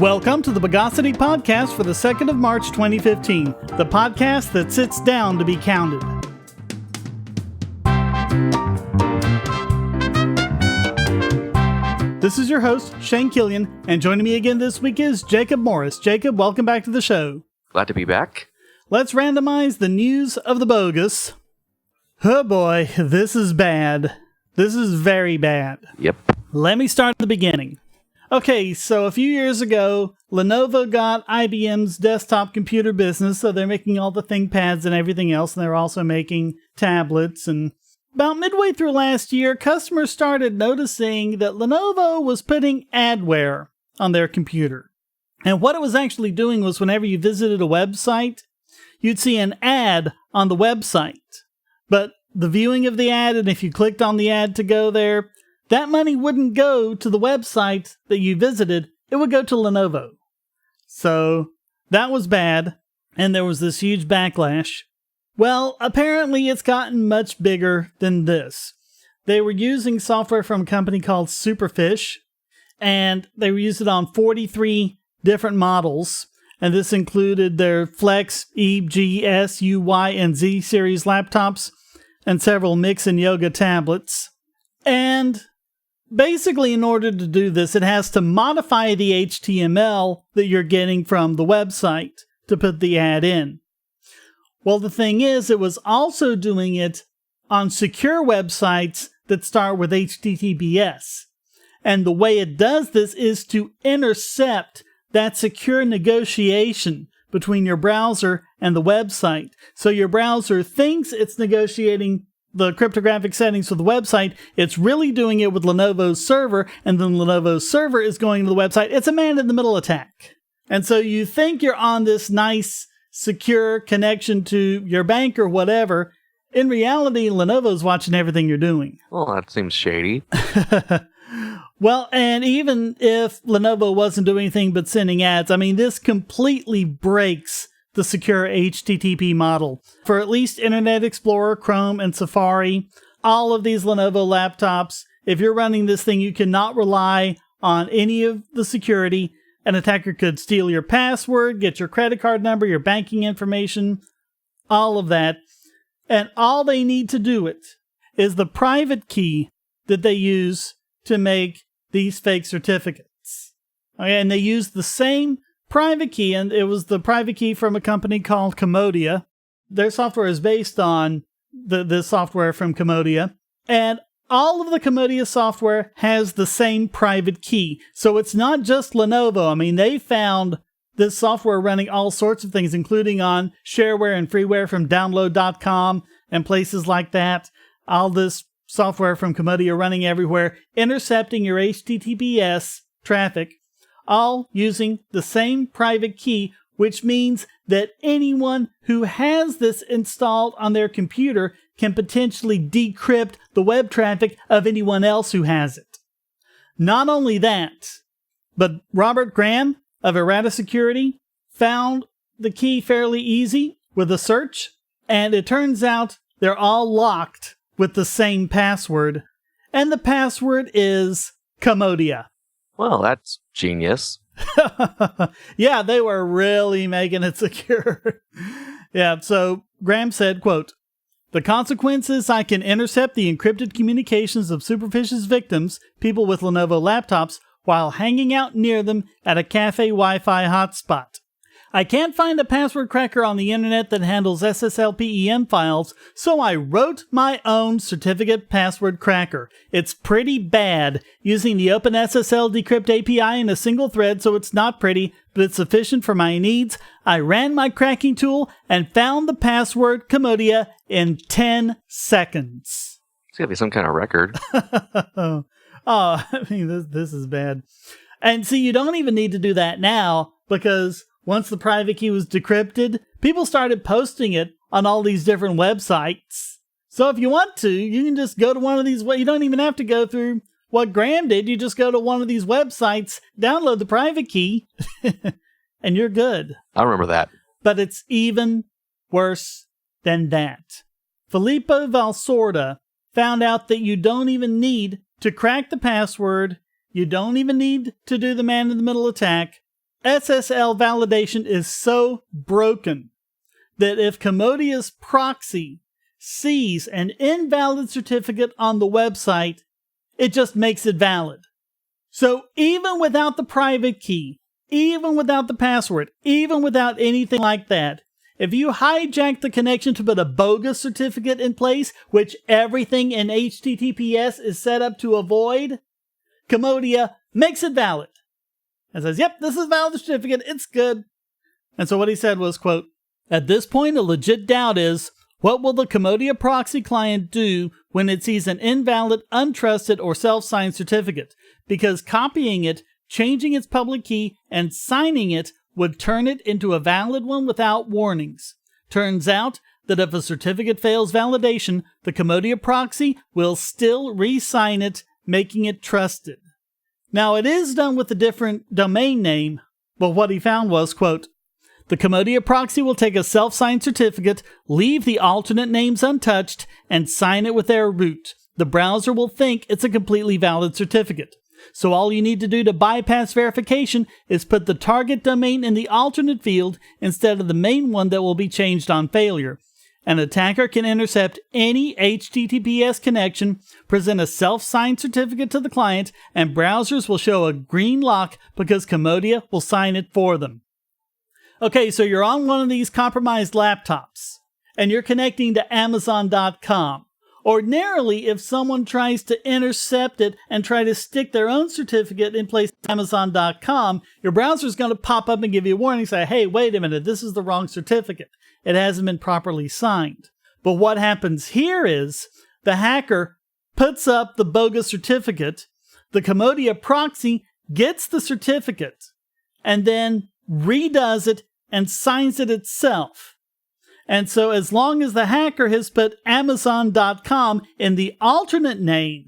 Welcome to the Bogosity podcast for the 2nd of March 2015, the podcast that sits down to be counted. This is your host, Shane Killian, and joining me again this week is Jakob Morris. Jacob, welcome back to the show. Glad to be back. Let's randomize the news of the bogus. Oh boy, this is bad. This is very bad. Yep. Let me start at the beginning. Okay, so a few years ago, Lenovo got IBM's desktop computer business, so they're making all the ThinkPads and everything else, and they're also making tablets. And about midway through last year, customers started noticing that Lenovo was putting adware on their computer. And what it was actually doing was whenever you visited a website, you'd see an ad on the website. But the viewing of the ad, and if you clicked on the ad to go there, that money wouldn't go to the website that you visited, it would go to Lenovo. So that was bad, and there was this huge backlash. Well, apparently it's gotten much bigger than this. They were using software from a company called Superfish, and they were using it on 43 different models, and this included their Flex, E, G, S, U, Y, and Z series laptops, and several Mix and Yoga tablets. And basically, in order to do this, it has to modify the HTML that you're getting from the website to put the ad in. Well, the thing is, it was also doing it on secure websites that start with HTTPS. And the way it does this is to intercept that secure negotiation between your browser and the website. So your browser thinks it's negotiating the cryptographic settings for the website. It's really doing it with Lenovo's server, and then Lenovo's server is going to the website. It's a man-in-the-middle attack. And so you think you're on this nice, secure connection to your bank or whatever. In reality, Lenovo's watching everything you're doing. Well, that seems shady. Well, and even if Lenovo wasn't doing anything but sending ads, I mean, this completely breaks the secure HTTP model. For at least Internet Explorer, Chrome, and Safari, all of these Lenovo laptops, if you're running this thing, you cannot rely on any of the security. An attacker could steal your password, get your credit card number, your banking information, all of that. And all they need to do it is the private key that they use to make these fake certificates. Okay, and they use the same private key, and it was the private key from a company called Commodia. Their software is based on the software from Commodia, and all of the Commodia software has the same private key. So it's not just Lenovo. I mean, they found this software running all sorts of things, including on shareware and freeware from download.com and places like that. All this software from Commodia running everywhere, intercepting your HTTPS traffic, all using the same private key, which means that anyone who has this installed on their computer can potentially decrypt the web traffic of anyone else who has it. Not only that, but Robert Graham of Errata Security found the key fairly easy with a search, and it turns out they're all locked with the same password, and the password is Commodia. Well, that's genius. Yeah, they were really making it secure. Yeah, so Graham said, quote, "The consequence is I can intercept the encrypted communications of Superfish's victims, people with Lenovo laptops, while hanging out near them at a cafe Wi-Fi hotspot. I can't find a password cracker on the internet that handles SSL/PEM files, so I wrote my own certificate password cracker. It's pretty bad, using the OpenSSL Decrypt API in a single thread, so it's not pretty, but it's sufficient for my needs. I ran my cracking tool and found the password Commodia in 10 seconds. It's gotta be some kind of record. I mean, this is bad. And see, you don't even need to do that now, because once the private key was decrypted, people started posting it on all these different websites. So if you want to, you can just go to one of these. You don't even have to go through what Graham did. You just go to one of these websites, download the private key, and you're good. I remember that. But it's even worse than that. Filippo Valsorda found out that you don't even need to crack the password. You don't even need to do the man-in-the-middle attack. SSL validation is so broken that if Commodia's proxy sees an invalid certificate on the website, it just makes it valid. So even without the private key, even without the password, even without anything like that, if you hijack the connection to put a bogus certificate in place, which everything in HTTPS is set up to avoid, Commodia makes it valid. And says, yep, this is a valid certificate, it's good. And so what he said was, quote, at this point, a legit doubt is, what will the Commodia proxy client do when it sees an invalid, untrusted, or self-signed certificate? Because copying it, changing its public key, and signing it would turn it into a valid one without warnings. Turns out that if a certificate fails validation, the Commodia proxy will still re-sign it, making it trusted. Now, it is done with a different domain name, but what he found was, quote, the Commodia proxy will take a self-signed certificate, leave the alternate names untouched, and sign it with their root. The browser will think it's a completely valid certificate. So all you need to do to bypass verification is put the target domain in the alternate field instead of the main one that will be changed on failure. An attacker can intercept any HTTPS connection, present a self-signed certificate to the client, and browsers will show a green lock because Commodia will sign it for them. Okay, so you're on one of these compromised laptops, and you're connecting to Amazon.com. Ordinarily, if someone tries to intercept it and try to stick their own certificate in place to Amazon.com, your browser's going to pop up and give you a warning, say, hey, wait a minute, this is the wrong certificate. It hasn't been properly signed. But what happens here is the hacker puts up the bogus certificate, the Commodia proxy gets the certificate, and then redoes it and signs it itself. And so as long as the hacker has put Amazon.com in the alternate name,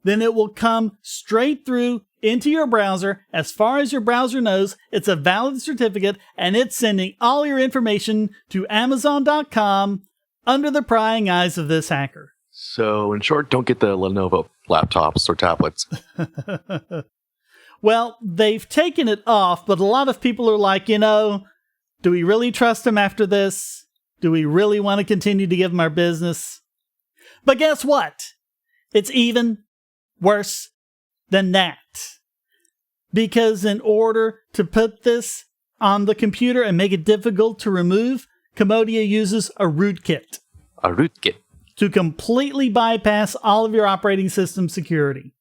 then it will come straight through into your browser. As far as your browser knows, it's a valid certificate, and it's sending all your information to Amazon.com under the prying eyes of this hacker. So, in short, don't get the Lenovo laptops or tablets. Well, they've taken it off, but a lot of people are like, do we really trust them after this? Do we really want to continue to give them our business? But guess what? It's even worse than that. Because in order to put this on the computer and make it difficult to remove, Commodia uses a rootkit. A rootkit. To completely bypass all of your operating system security.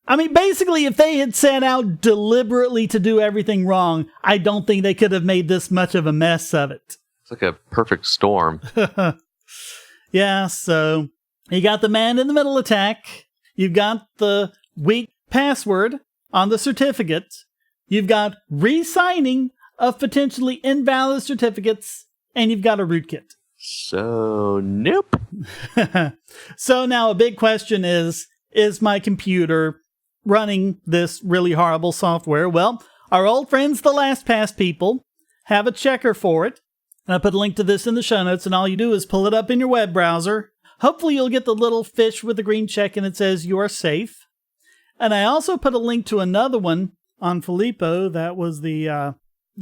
I mean, basically, if they had set out deliberately to do everything wrong, I don't think they could have made this much of a mess of it. It's like a perfect storm. Yeah, so you got the man-in-the-middle attack. You've got the weak password on the certificate. You've got re-signing of potentially invalid certificates. And you've got a rootkit. So, nope. So now a big question is my computer running this really horrible software? Well, our old friends, the LastPass people, have a checker for it. And I put a link to this in the show notes, and all you do is pull it up in your web browser. Hopefully you'll get the little fish with the green check and it says you are safe. And I also put a link to another one on Filippo. That was the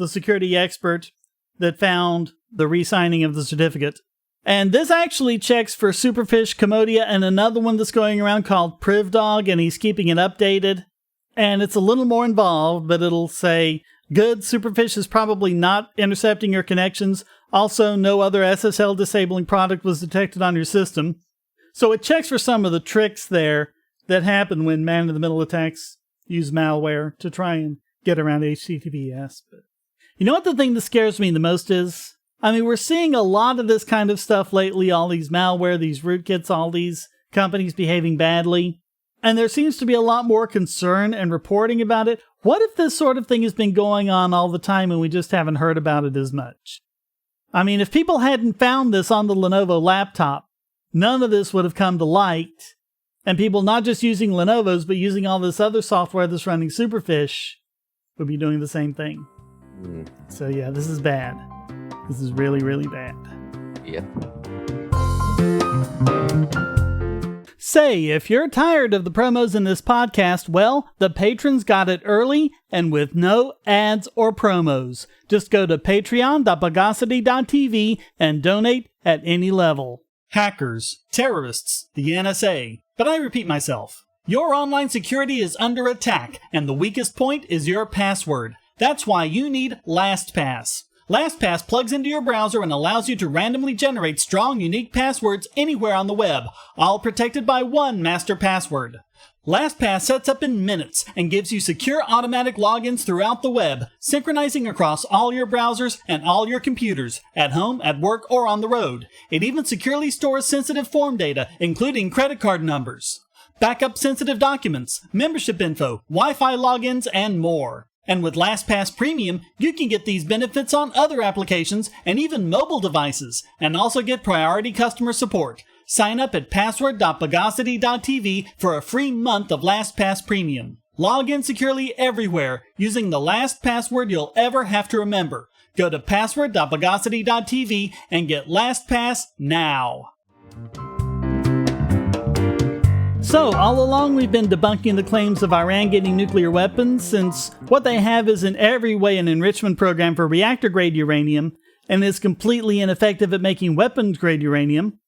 security expert that found the re-signing of the certificate. And this actually checks for Superfish, Commodia, and another one that's going around called PrivDog, and he's keeping it updated. And it's a little more involved, but it'll say, good, Superfish is probably not intercepting your connections. Also, no other SSL disabling product was detected on your system. So it checks for some of the tricks there that happen when man-in-the-middle attacks use malware to try and get around HTTPS. But you know what the thing that scares me the most is? I mean, we're seeing a lot of this kind of stuff lately, all these malware, these rootkits, all these companies behaving badly. And there seems to be a lot more concern and reporting about it. What if this sort of thing has been going on all the time and we just haven't heard about it as much? I mean, if people hadn't found this on the Lenovo laptop, none of this would have come to light. And people not just using Lenovo's, but using all this other software that's running Superfish would be doing the same thing. So yeah, this is bad. This is really, really bad. Yep. Say, if you're tired of the promos in this podcast, well, the patrons got it early and with no ads or promos. Just go to patreon.bogosity.tv and donate at any level. Hackers, terrorists, the NSA. But I repeat myself. Your online security is under attack, and the weakest point is your password. That's why you need LastPass. LastPass plugs into your browser and allows you to randomly generate strong, unique passwords anywhere on the web, all protected by one master password. LastPass sets up in minutes and gives you secure automatic logins throughout the web, synchronizing across all your browsers and all your computers, at home, at work, or on the road. It even securely stores sensitive form data, including credit card numbers, backup sensitive documents, membership info, Wi-Fi logins, and more. And with LastPass Premium, you can get these benefits on other applications and even mobile devices, and also get priority customer support. Sign up at password.bogosity.tv for a free month of LastPass Premium. Log in securely everywhere using the last password you'll ever have to remember. Go to password.bogosity.tv and get LastPass now. So, all along we've been debunking the claims of Iran getting nuclear weapons, since what they have is in every way an enrichment program for reactor-grade uranium, and is completely ineffective at making weapons-grade uranium.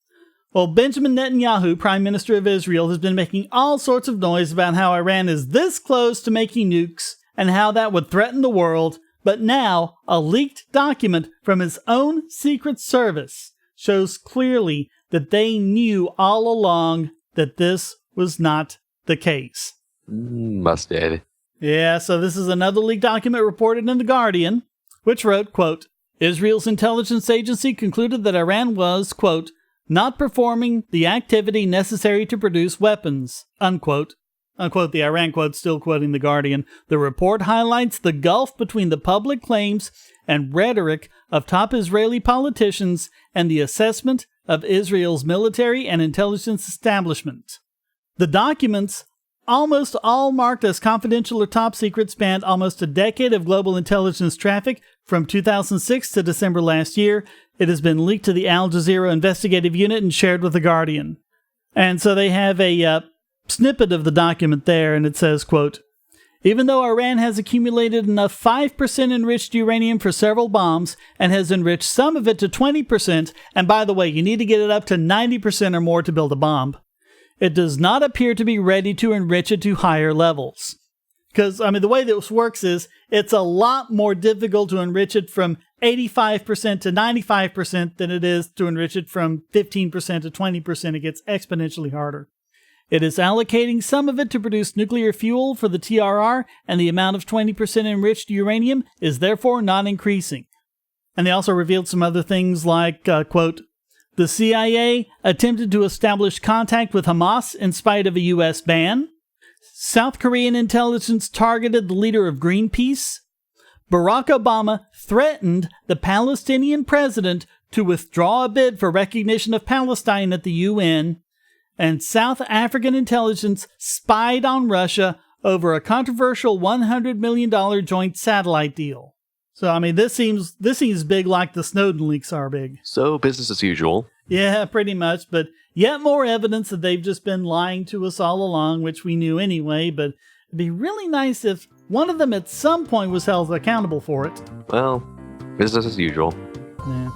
Well, Benjamin Netanyahu, Prime Minister of Israel, has been making all sorts of noise about how Iran is this close to making nukes, and how that would threaten the world, but now, a leaked document from his own Secret Service shows clearly that they knew all along that this was not the case. Busted. Yeah, so this is another leaked document reported in The Guardian, which wrote, quote, Israel's intelligence agency concluded that Iran was, quote, not performing the activity necessary to produce weapons, unquote. Unquote, the Iran quote, still quoting The Guardian. The report highlights the gulf between the public claims and rhetoric of top Israeli politicians and the assessment of Israel's military and intelligence establishment. The documents, almost all marked as confidential or top secret, spanned almost a decade of global intelligence traffic from 2006 to December last year. It has been leaked to the Al Jazeera investigative unit and shared with The Guardian. And so they have a snippet of the document there, and it says, quote, even though Iran has accumulated enough 5% enriched uranium for several bombs and has enriched some of it to 20%, and by the way, you need to get it up to 90% or more to build a bomb, it does not appear to be ready to enrich it to higher levels. Because, the way this works is, it's a lot more difficult to enrich it from 85% to 95% than it is to enrich it from 15% to 20%. It gets exponentially harder. It is allocating some of it to produce nuclear fuel for the TRR, and the amount of 20% enriched uranium is therefore not increasing. And they also revealed some other things like, quote, the CIA attempted to establish contact with Hamas in spite of a U.S. ban. South Korean intelligence targeted the leader of Greenpeace. Barack Obama threatened the Palestinian president to withdraw a bid for recognition of Palestine at the UN. And South African intelligence spied on Russia over a controversial $100 million joint satellite deal. So, this seems big like the Snowden leaks are big. So, business as usual. Yeah, pretty much, but yet more evidence that they've just been lying to us all along, which we knew anyway, but it'd be really nice if one of them at some point was held accountable for it. Well, business as usual. Yeah.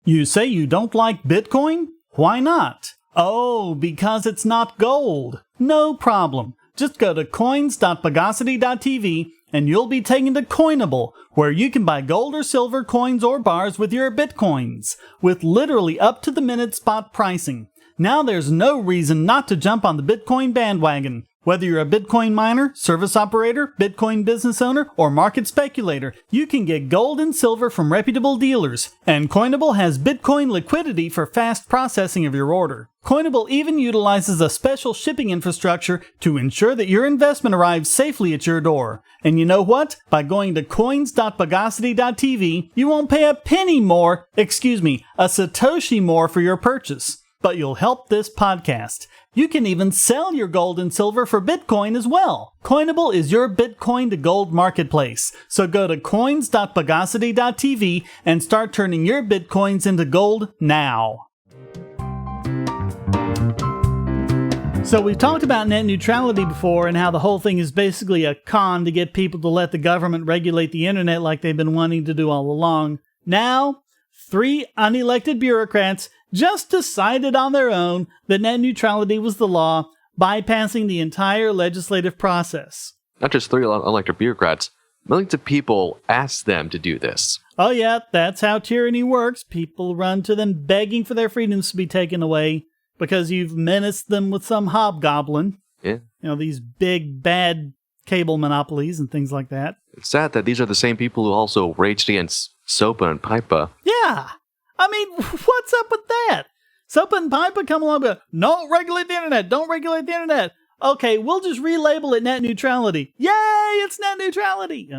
You say you don't like Bitcoin? Why not? Oh, because it's not gold. No problem. Just go to coins.bogosity.tv and you'll be taken to Coinable, where you can buy gold or silver coins or bars with your Bitcoins, with literally up-to-the-minute spot pricing. Now there's no reason not to jump on the Bitcoin bandwagon. Whether you're a Bitcoin miner, service operator, Bitcoin business owner, or market speculator, you can get gold and silver from reputable dealers. And Coinable has Bitcoin liquidity for fast processing of your order. Coinable even utilizes a special shipping infrastructure to ensure that your investment arrives safely at your door. And you know what? By going to coins.bogosity.tv, you won't pay a penny more, a Satoshi more for your purchase. but you'll help this podcast. You can even sell your gold and silver for Bitcoin as well. Coinable is your Bitcoin to gold marketplace. So go to coins.bogosity.tv and start turning your Bitcoins into gold now. So we've talked about net neutrality before and how the whole thing is basically a con to get people to let the government regulate the internet like they've been wanting to do all along. Now, 3 unelected bureaucrats just decided on their own that net neutrality was the law, bypassing the entire legislative process. Not just 3 unelected bureaucrats, millions of people asked them to do this. Oh yeah, that's how tyranny works. People run to them begging for their freedoms to be taken away because you've menaced them with some hobgoblin. Yeah. You know, these big, bad cable monopolies and things like that. It's sad that these are the same people who also raged against SOPA and PIPA. Yeah. I mean, what's up with that? SOPA and PIPA come along and go, don't regulate the internet, don't regulate the internet. Okay, we'll just relabel it net neutrality. Yay, it's net neutrality.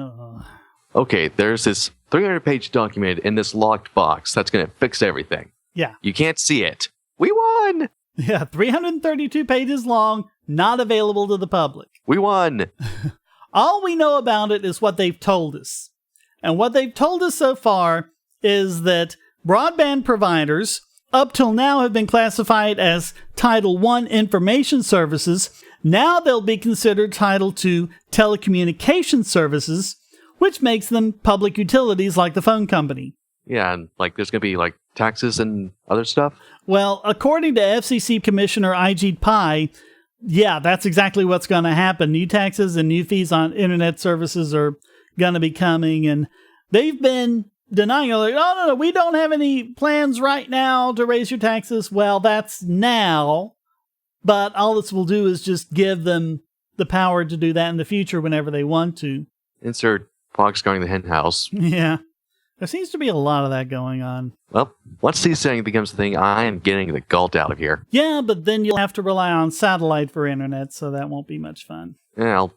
Okay, there's this 300-page document in this locked box that's going to fix everything. Yeah. You can't see it. We won! Yeah, 332 pages long, not available to the public. We won! All we know about it is what they've told us. And what they've told us so far is that broadband providers, up till now, have been classified as Title I information services. Now they'll be considered Title II telecommunication services, which makes them public utilities like the phone company. Yeah, and there's going to be taxes and other stuff? Well, according to FCC Commissioner Ajit Pai, yeah, that's exactly what's going to happen. New taxes and new fees on internet services are going to be coming, and they've been denying it. Like, oh, no, we don't have any plans right now to raise your taxes. Well, that's now, but all this will do is just give them the power to do that in the future whenever they want to. Insert Fox guarding the hen house. Yeah. There seems to be a lot of that going on. Well, once C-setting becomes the thing, I am getting the gulp out of here. Yeah, but then you'll have to rely on satellite for internet, so that won't be much fun. Yeah, I'll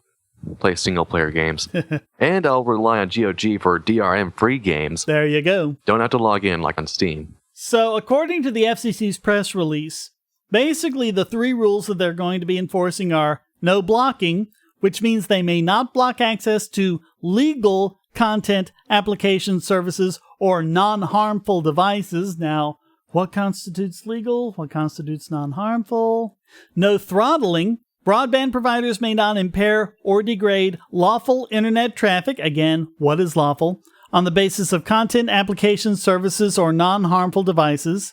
play single-player games. And I'll rely on GOG for DRM-free games. There you go. Don't have to log in like on Steam. So, according to the FCC's press release, basically the 3 rules that they're going to be enforcing are no blocking, which means they may not block access to legal content, application services, or non-harmful devices. Now, what constitutes legal? What constitutes non-harmful? No throttling. Broadband providers may not impair or degrade lawful internet traffic. Again, what is lawful? On the basis of content, application services, or non-harmful devices.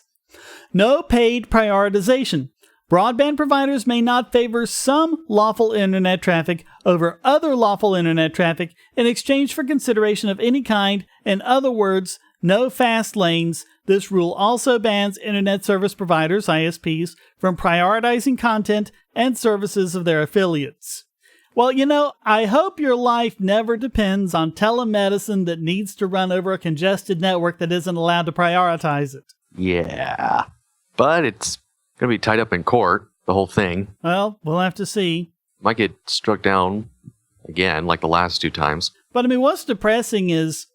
No paid prioritization. Broadband providers may not favor some lawful internet traffic over other lawful internet traffic in exchange for consideration of any kind. In other words, no fast lanes. This rule also bans internet service providers, ISPs, from prioritizing content and services of their affiliates. Well, I hope your life never depends on telemedicine that needs to run over a congested network that isn't allowed to prioritize it. Yeah, but it's going to be tied up in court, the whole thing. Well, we'll have to see. Might get struck down again, like the last 2 times. But what's depressing is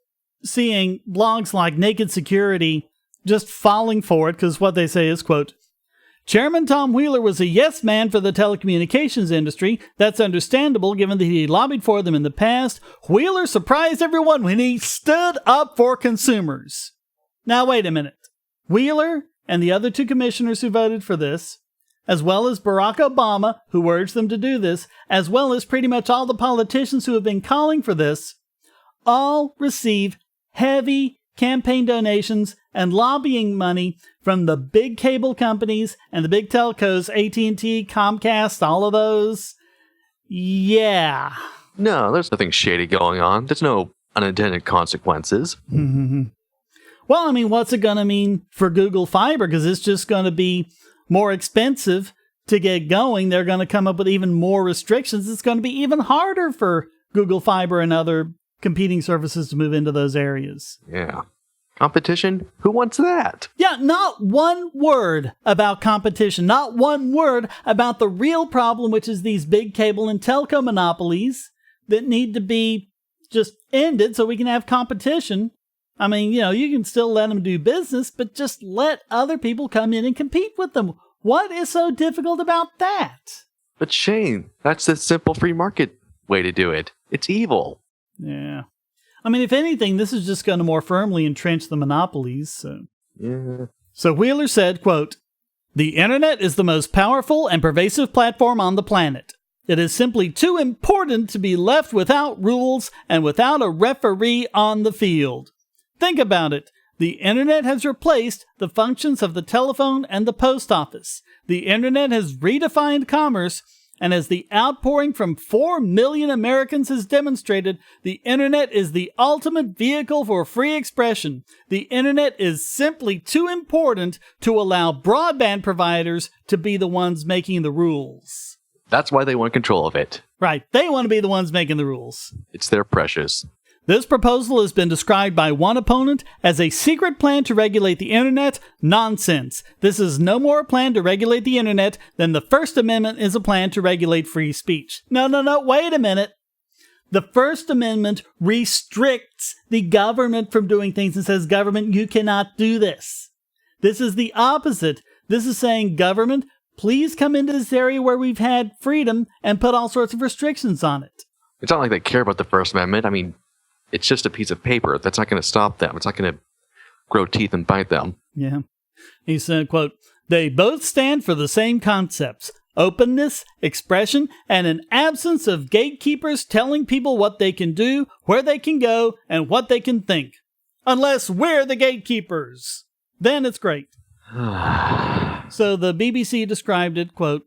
seeing blogs like Naked Security just falling for it, because what they say is, quote, Chairman Tom Wheeler was a yes man for the telecommunications industry. That's understandable given that he lobbied for them in the past. Wheeler surprised everyone when he stood up for consumers. Now, wait a minute. Wheeler and the other 2 commissioners who voted for this, as well as Barack Obama, who urged them to do this, as well as pretty much all the politicians who have been calling for this, all receive heavy campaign donations and lobbying money from the big cable companies and the big telcos, AT&T, Comcast, all of those. Yeah. No, there's nothing shady going on. There's no unintended consequences. Well, what's it going to mean for Google Fiber? Because it's just going to be more expensive to get going. They're going to come up with even more restrictions. It's going to be even harder for Google Fiber and other competing services to move into those areas. Yeah. Competition? Who wants that? Yeah, not one word about competition. Not one word about the real problem, which is these big cable and telco monopolies that need to be just ended so we can have competition. I mean, you can still let them do business, but just let other people come in and compete with them. What is so difficult about that? But Shane, that's the simple free market way to do it. It's evil. Yeah. I mean, if anything, this is just going to more firmly entrench the monopolies. So. Yeah. So Wheeler said, quote, "The internet is the most powerful and pervasive platform on the planet. It is simply too important to be left without rules and without a referee on the field. Think about it. The internet has replaced the functions of the telephone and the post office. The internet has redefined commerce, and as the outpouring from 4 million Americans has demonstrated, the internet is the ultimate vehicle for free expression. The internet is simply too important to allow broadband providers to be the ones making the rules." That's why they want control of it. Right, they want to be the ones making the rules. It's their precious. This proposal has been described by one opponent as a secret plan to regulate the internet. Nonsense. This is no more a plan to regulate the internet than the First Amendment is a plan to regulate free speech. No, wait a minute. The First Amendment restricts the government from doing things and says, government, you cannot do this. This is the opposite. This is saying, government, please come into this area where we've had freedom and put all sorts of restrictions on it. It's not like they care about the First Amendment. I mean, it's just a piece of paper. That's not going to stop them. It's not going to grow teeth and bite them. Yeah. He said, quote, "They both stand for the same concepts: openness, expression, and an absence of gatekeepers telling people what they can do, where they can go, and what they can think. Unless we're the gatekeepers. Then it's great." So the BBC described it, quote,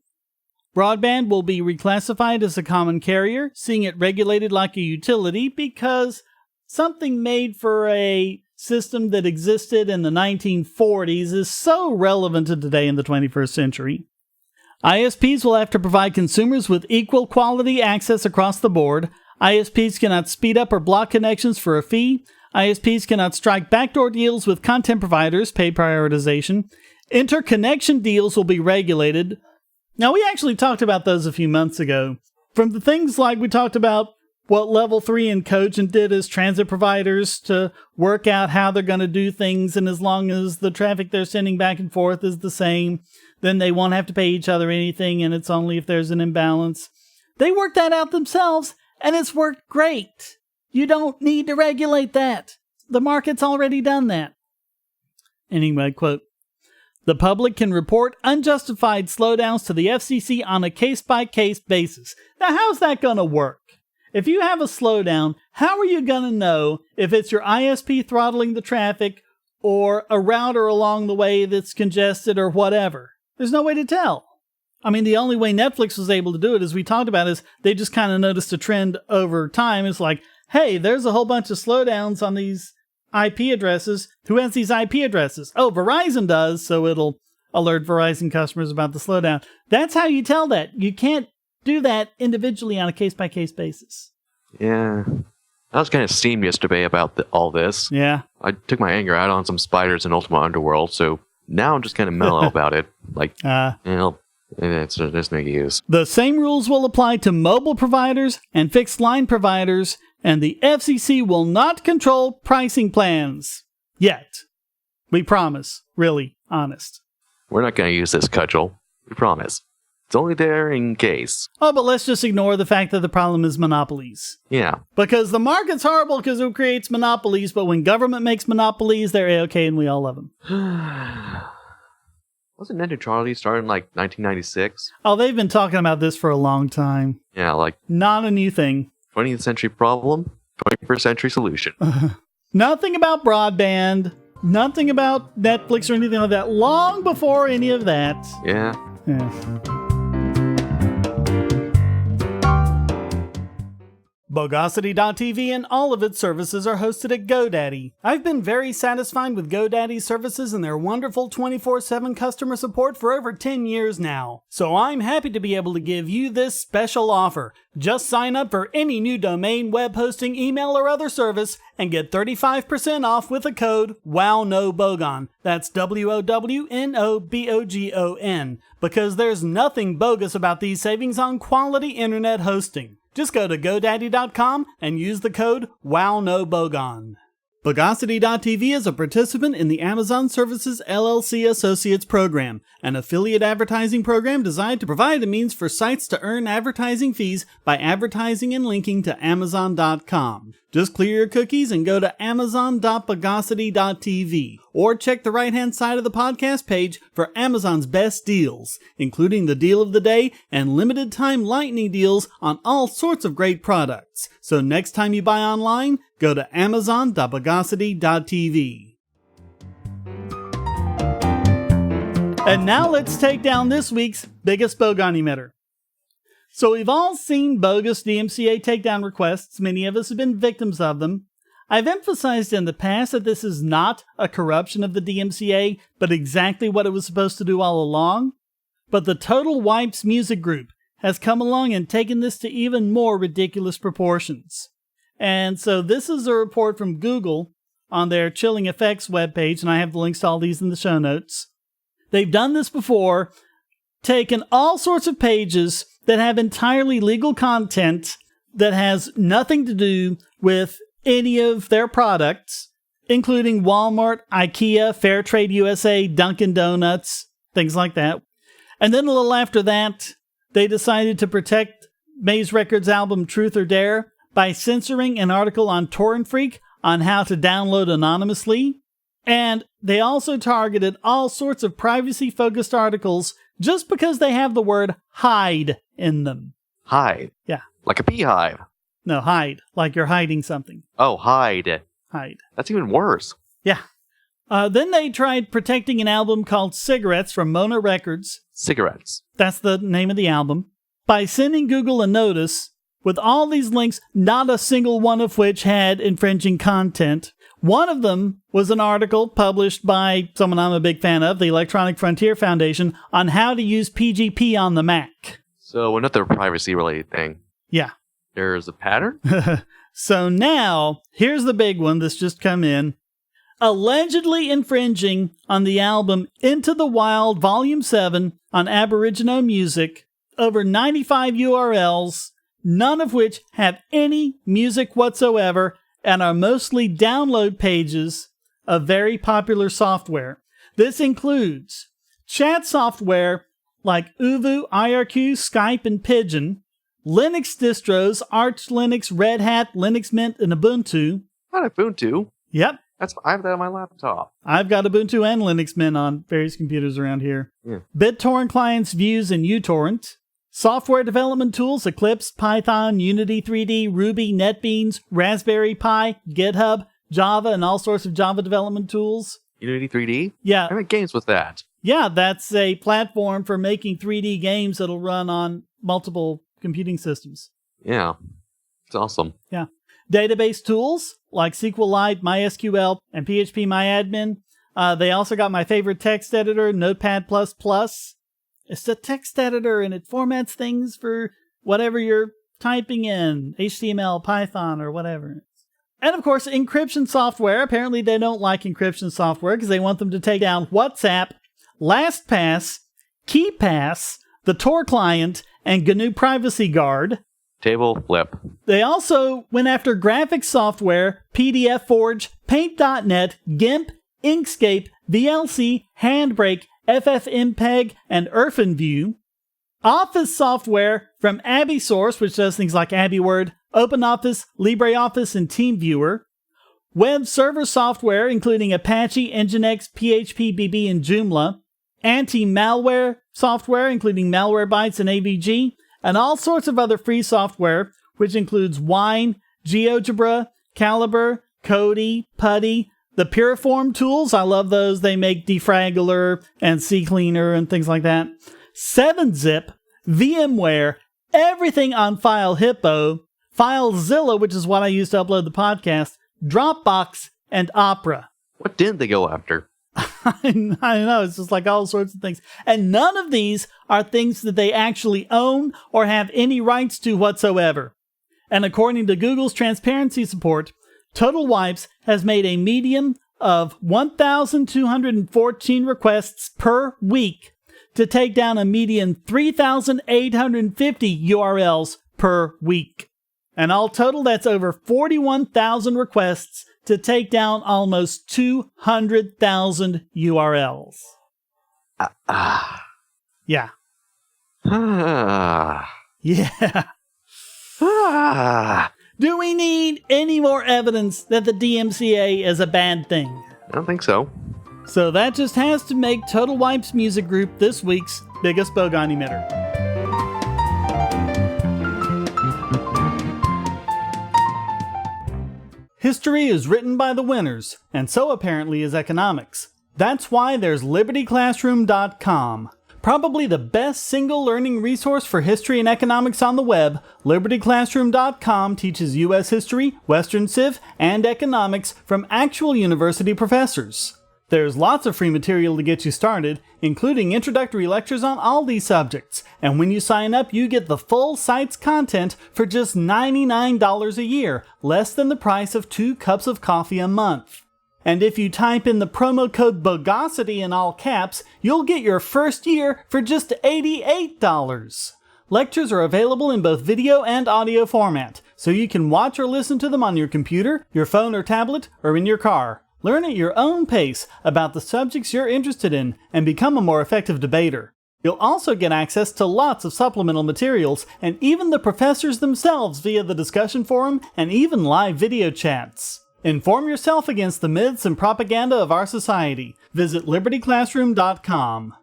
"Broadband will be reclassified as a common carrier, seeing it regulated like a utility because something made for a system that existed in the 1940s is so relevant to today in the 21st century. ISPs will have to provide consumers with equal quality access across the board. ISPs cannot speed up or block connections for a fee. ISPs cannot strike backdoor deals with content providers, pay prioritization. Interconnection deals will be regulated." Now, we actually talked about those a few months ago. From the things like we talked about what Level 3 and Cogent did as transit providers to work out how they're going to do things, and as long as the traffic they're sending back and forth is the same, then they won't have to pay each other anything, and it's only if there's an imbalance. They worked that out themselves, and it's worked great. You don't need to regulate that. The market's already done that. Anyway, quote, "The public can report unjustified slowdowns to the FCC on a case-by-case basis." Now, how's that going to work? If you have a slowdown, how are you going to know if it's your ISP throttling the traffic or a router along the way that's congested or whatever? There's no way to tell. I mean, the only way Netflix was able to do it, as we talked about, is they just kind of noticed a trend over time. It's like, hey, there's a whole bunch of slowdowns on these IP addresses. Who has these IP addresses? Oh, Verizon does, so it'll alert Verizon customers about the slowdown. That's how you tell that. You can't do that individually on a case-by-case basis. Yeah. I was kind of steamed yesterday about all this. Yeah. I took my anger out on some spiders in Ultima Underworld, so now I'm just kind of mellow about it. Like, there's no use. The same rules will apply to mobile providers and fixed line providers, and the FCC will not control pricing plans. Yet. We promise. Really. Honest. We're not going to use this cudgel. We promise. It's only there in case. Oh, but let's just ignore the fact that the problem is monopolies. Yeah. Because the market's horrible because it creates monopolies, but when government makes monopolies, they're A-okay and we all love them. Wasn't net neutrality started in like 1996? Oh, they've been talking about this for a long time. Yeah, like... Not a new thing. 20th century problem, 21st century solution. Nothing about broadband, nothing about Netflix or anything like that, long before any of that. Yeah. Bogosity.tv and all of its services are hosted at GoDaddy. I've been very satisfied with GoDaddy's services and their wonderful 24/7 customer support for over 10 years now. So I'm happy to be able to give you this special offer. Just sign up for any new domain, web hosting, email, or other service and get 35% off with the code WOWNOBOGON. That's WOWNOBOGON. Because there's nothing bogus about these savings on quality internet hosting. Just go to GoDaddy.com and use the code WOWNOBOGON. Bogosity.tv is a participant in the Amazon Services LLC Associates Program, an affiliate advertising program designed to provide a means for sites to earn advertising fees by advertising and linking to Amazon.com. Just clear your cookies and go to Amazon.bogosity.tv, or check the right-hand side of the podcast page for Amazon's best deals, including the deal of the day and limited-time lightning deals on all sorts of great products. So next time you buy online, go to Amazon.bogosity.tv. And now let's take down this week's biggest Bogon emitter. So we've all seen bogus DMCA takedown requests. Many of us have been victims of them. I've emphasized in the past that this is not a corruption of the DMCA, but exactly what it was supposed to do all along. But the Total Wipes music group has come along and taken this to even more ridiculous proportions. And so this is a report from Google on their Chilling Effects webpage, and I have the links to all these in the show notes. They've done this before, taken all sorts of pages that have entirely legal content that has nothing to do with any of their products, including Walmart, IKEA, Fairtrade USA, Dunkin' Donuts, things like that. And then a little after that, they decided to protect Maze Records' album Truth or Dare by censoring an article on Torrent Freak on how to download anonymously. And they also targeted all sorts of privacy-focused articles just because they have the word hide in them. Hide? Yeah. Like a beehive? No, hide. Like you're hiding something. Oh, hide. Hide. That's even worse. Yeah. Then they tried protecting an album called Cigarettes from Mona Records. Cigarettes. That's the name of the album. By sending Google a notice with all these links, not a single one of which had infringing content. One of them was an article published by someone I'm a big fan of, the Electronic Frontier Foundation, on how to use PGP on the Mac. So another privacy-related thing. Yeah. There's a pattern? So now, here's the big one that's just come in. Allegedly infringing on the album Into the Wild Volume 7 on Aboriginal music, over 95 URLs, none of which have any music whatsoever, and are mostly download pages of very popular software. This includes chat software like Uvu, IRQ, Skype, and Pigeon, Linux distros, Arch Linux, Red Hat, Linux Mint, and Ubuntu. Not Ubuntu. Yep. I have that on my laptop. I've got Ubuntu and Linux Mint on various computers around here. Yeah. BitTorrent clients, Views, and uTorrent. Software development tools, Eclipse, Python, Unity 3D, Ruby, NetBeans, Raspberry Pi, GitHub, Java, and all sorts of Java development tools. Unity 3D? Yeah. I make games with that. Yeah, that's a platform for making 3D games that'll run on multiple computing systems. Yeah. It's awesome. Yeah. Database tools like SQLite, MySQL, and PHPMyAdmin. They also got my favorite text editor, Notepad++. It's a text editor, and it formats things for whatever you're typing in, HTML, Python, or whatever. And of course, encryption software. Apparently they don't like encryption software because they want them to take down WhatsApp, LastPass, KeePass, the Tor client, and GNU Privacy Guard. Table flip. They also went after graphics software, PDF Forge, Paint.net, GIMP, Inkscape, VLC, Handbrake, FFmpeg, and IrfanView. Office software from AbiSource, which does things like AbiWord, OpenOffice, LibreOffice, and TeamViewer. Web server software, including Apache, Nginx, PHPBB, and Joomla. Anti-malware software, including Malwarebytes and AVG. And all sorts of other free software, which includes Wine, GeoGebra, Calibre, Kodi, Putty, the Puriform tools. I love those. They make Defraggler and CCleaner and things like that. 7-Zip, VMware, everything on FileHippo, FileZilla, which is what I use to upload the podcast, Dropbox, and Opera. What didn't they go after? I know, it's just like all sorts of things. And none of these are things that they actually own or have any rights to whatsoever. And according to Google's transparency support, Total Wipes has made a median of 1,214 requests per week to take down a median 3,850 URLs per week. And all total, that's over 41,000 requests to take down almost 200,000 URLs. Yeah. Yeah. Do we need any more evidence that the DMCA is a bad thing? I don't think so. So that just has to make Total Wipes Music Group this week's biggest Bogon emitter. History is written by the winners, and so apparently is economics. That's why there's LibertyClassroom.com. Probably the best single learning resource for history and economics on the web, LibertyClassroom.com teaches U.S. history, Western Civ, and economics from actual university professors. There's lots of free material to get you started, including introductory lectures on all these subjects, and when you sign up, you get the full site's content for just $99 a year, less than the price of 2 cups of coffee a month. And if you type in the promo code Bogosity in all caps, you'll get your first year for just $88. Lectures are available in both video and audio format, so you can watch or listen to them on your computer, your phone or tablet, or in your car. Learn at your own pace about the subjects you're interested in and become a more effective debater. You'll also get access to lots of supplemental materials and even the professors themselves via the discussion forum and even live video chats. Inform yourself against the myths and propaganda of our society. Visit LibertyClassroom.com.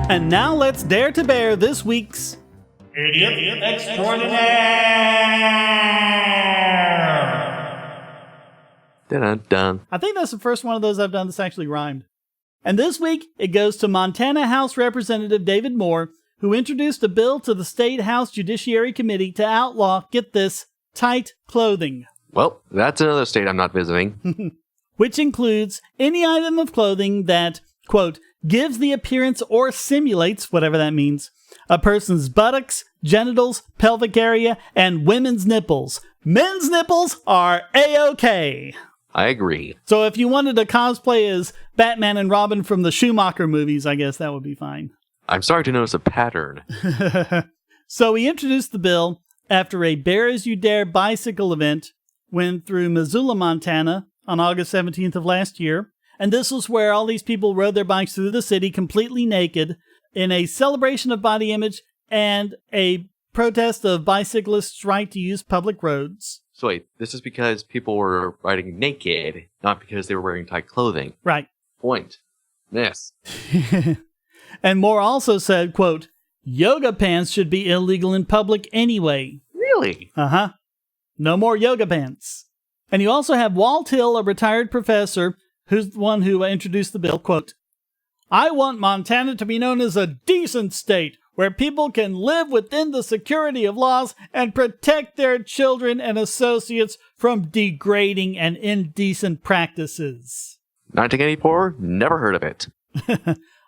And now let's dare to bear this week's Idiot Extraordinaire! Dun-dun-dun. I think that's the first one of those I've done that's actually rhymed. And this week, it goes to Montana House Representative David Moore, who introduced a bill to the State House Judiciary Committee to outlaw, get this, tight clothing. Well, that's another state I'm not visiting. Which includes any item of clothing that, quote, gives the appearance or simulates, whatever that means, a person's buttocks, genitals, pelvic area, and women's nipples. Men's nipples are A-OK. I agree. So if you wanted to cosplay as Batman and Robin from the Schumacher movies, I guess that would be fine. I'm starting to notice a pattern. So he introduced the bill after a Bear As You Dare bicycle event went through Missoula, Montana on August 17th of last year. And this was where all these people rode their bikes through the city completely naked in a celebration of body image and a protest of bicyclists' right to use public roads. So wait, this is because people were riding naked, not because they were wearing tight clothing. Right. Point. Yes. And Moore also said, quote, yoga pants should be illegal in public anyway. Really? Uh-huh. No more yoga pants. And you also have Walt Hill, a retired professor, who's the one who introduced the bill, quote, I want Montana to be known as a decent state where people can live within the security of laws and protect their children and associates from degrading and indecent practices. 1984? Never heard of it.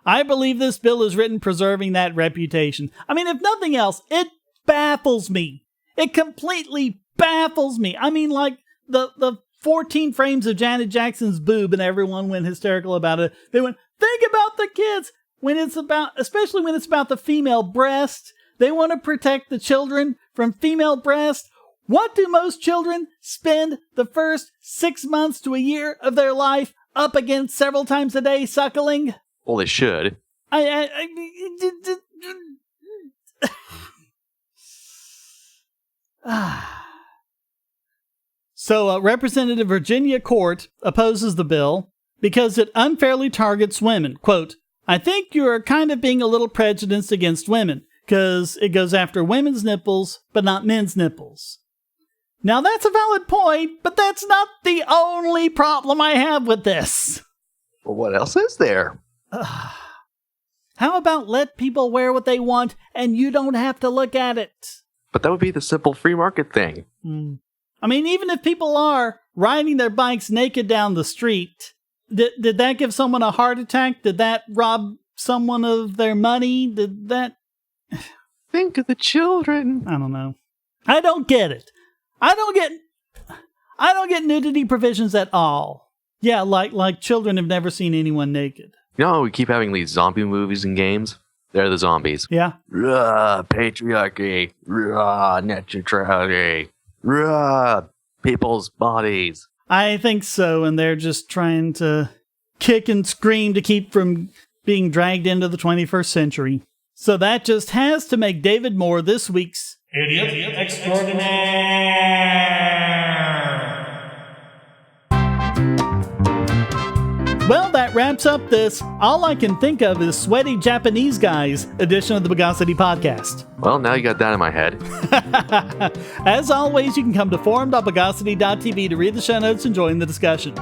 I believe this bill is written preserving that reputation. I mean, if nothing else, it baffles me. It completely baffles me. I mean, like, the 14 frames of Janet Jackson's boob and everyone went hysterical about it. They went, think about the kids. When it's about, especially when it's about the female breast, they want to protect the children from female breast. What do most children spend the first 6 months to a year of their life up against several times a day suckling? Well, they should. So, Representative Virginia Court opposes the bill because it unfairly targets women. Quote, I think you're kind of being a little prejudiced against women because it goes after women's nipples, but not men's nipples. Now, that's a valid point, but that's not the only problem I have with this. Well, what else is there? How about let people wear what they want and you don't have to look at it? But that would be the simple free market thing. I mean, even if people are riding their bikes naked down the street, did that give someone a heart attack? Did that rob someone of their money? Did that... Think of the children. I don't know. I don't get it. I don't get nudity provisions at all. Yeah, like children have never seen anyone naked. You know how we keep having these zombie movies and games? They're the zombies. Yeah. Patriarchy. Net neutrality. People's bodies. I think so, and they're just trying to kick and scream to keep from being dragged into the 21st century. So that just has to make David Moore this week's Idiot Extraordinaire. Well, that wraps up this All I Can Think Of Is Sweaty Japanese Guys edition of the Bogosity podcast. Well, now you got that in my head. As always, you can come to forum.bogosity.tv to read the show notes and join the discussion.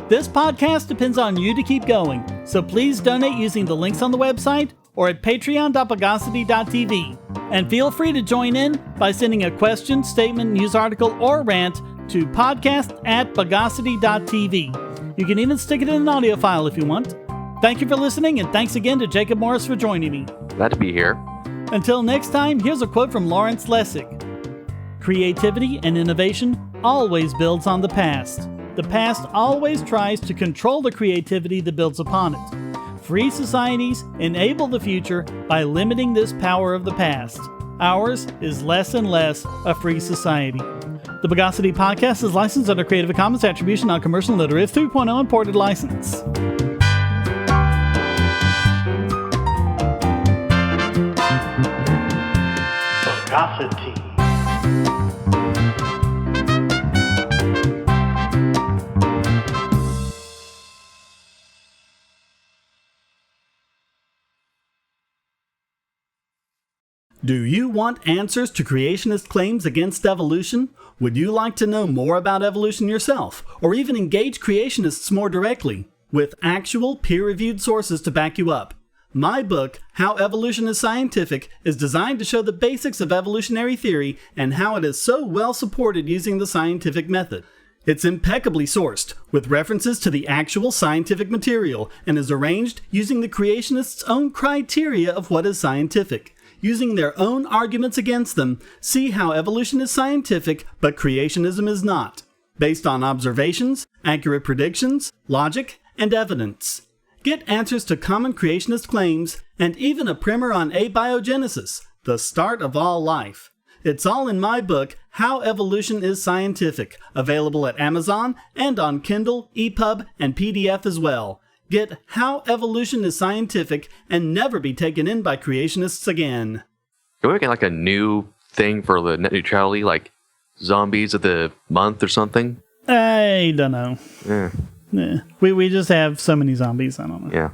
This podcast depends on you to keep going, so please donate using the links on the website or at patreon.bogosity.tv. And feel free to join in by sending a question, statement, news article, or rant to podcast@bogosity.tv. You can even stick it in an audio file if you want. Thank you for listening, and thanks again to Jacob Morris for joining me. Glad to be here. Until next time, here's a quote from Lawrence Lessig. Creativity and innovation always builds on the past. The past always tries to control the creativity that builds upon it. Free societies enable the future by limiting this power of the past. Ours is less and less a free society. The Bogosity podcast is licensed under Creative Commons Attribution Non-Commercial Notative 3.0 Imported License. Bogosity. Do you want answers to creationist claims against evolution? Would you like to know more about evolution yourself, or even engage creationists more directly, with actual peer-reviewed sources to back you up? My book, How Evolution is Scientific, is designed to show the basics of evolutionary theory and how it is so well supported using the scientific method. It's impeccably sourced, with references to the actual scientific material, and is arranged using the creationists' own criteria of what is scientific. Using their own arguments against them, see how evolution is scientific, but creationism is not, based on observations, accurate predictions, logic, and evidence. Get answers to common creationist claims, and even a primer on abiogenesis, the start of all life. It's all in my book, How Evolution is Scientific, available at Amazon and on Kindle, EPUB, and PDF as well. Get How Evolution is Scientific and never be taken in by creationists again. Can we make like a new thing for the net neutrality, like zombies of the month or something? I don't know. Yeah. We just have so many zombies, I don't know. Yeah.